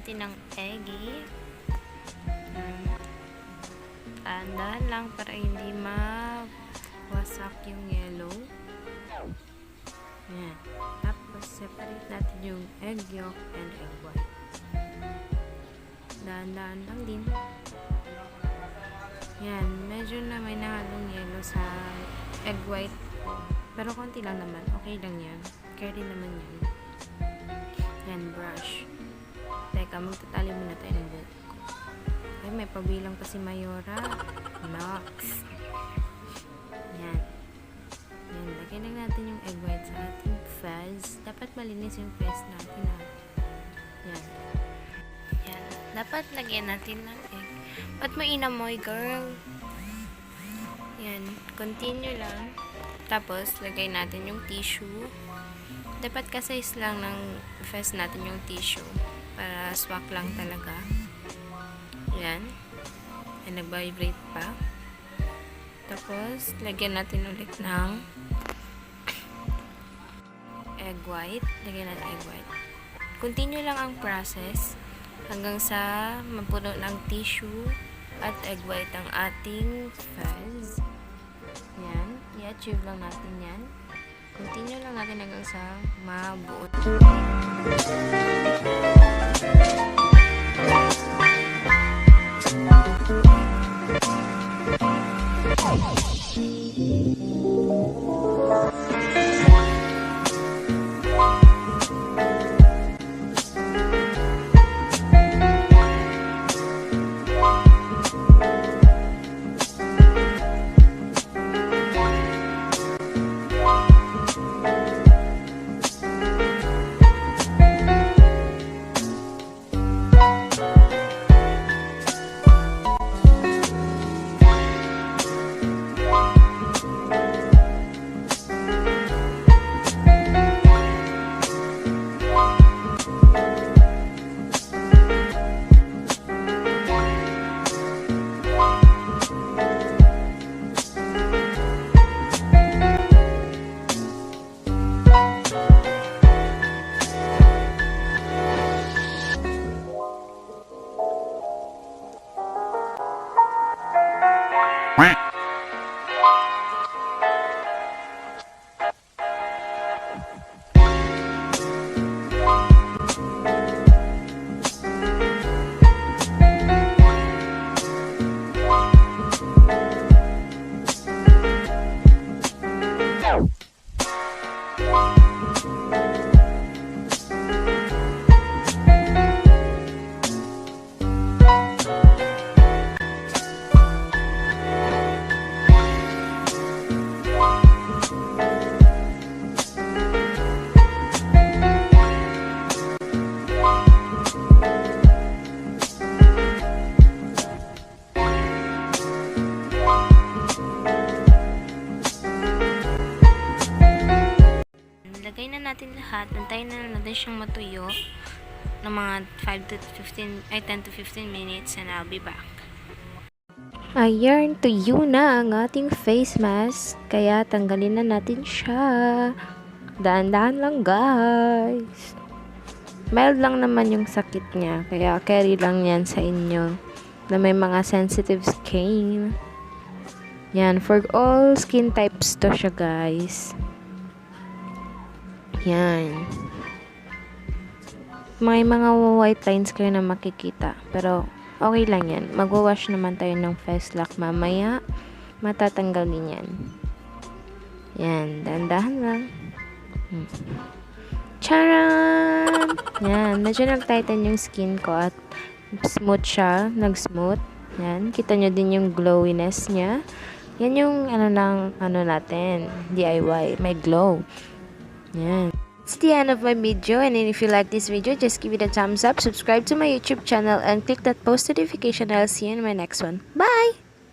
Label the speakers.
Speaker 1: natin ng eggy. Dahan lang para hindi mawasak yung yellow. Yan. Tapos, separate natin yung egg yolk and egg white. Dahan-dahan lang din. Yan. Medyo na may nahalong yellow sa egg white. Pero konti lang naman. Okay lang yan. Carry naman yan. Yan, brush. Teka, magtatali muna tayo ng buhok. Ay, may pabilang pa si Mayora. Nox. Yan. Yan, lagyan lang natin yung egg white sa ating fez. Dapat malinis yung fez natin, ha. Yan. Yan. Dapat lagyan natin ng egg. Ba't mo inamoy, girl? Yan. Continue lang. Tapos, lagay natin yung tissue. Dapat kasize lang ng fez natin yung tissue. Para swak lang talaga. Yan. Ay, nag-vibrate pa. Tapos, lagyan natin ulit ng egg white. Lagyan natin egg white. Continue lang ang process hanggang sa mapuno ng tissue at egg white ang ating fez. Yan. I-achieve lang natin yan. Continue lang natin hanggang sa mabuo. Lagay na natin lahat. Antayin na natin siyang matuyo ng mga 10 to 15 minutes and I'll be back. Ayan, tuyo na ang ating face mask. Kaya tanggalin na natin siya. Daan-daan lang, guys. Mild lang naman yung sakit niya. Kaya carry lang yan sa inyo na may mga sensitive skin. Yan, for all skin types to siya, guys. Yan. May mga white lines kayo na makikita. Pero, okay lang yan. Magwawash naman tayo ng face lock mamaya. Matatanggal din yan. Yan. Dahan-dahan lang. Charan! Yan. Medyo nag-tighten yung skin ko at smooth siya. Nag-smooth. Yan. Kita nyo din yung glowiness niya. Yan yung natin. DIY. May glow. Yan. It's the end of my video, and if you like this video, just give it a thumbs up, subscribe to my YouTube channel, and click that post notification. I'll see you in my next one. Bye!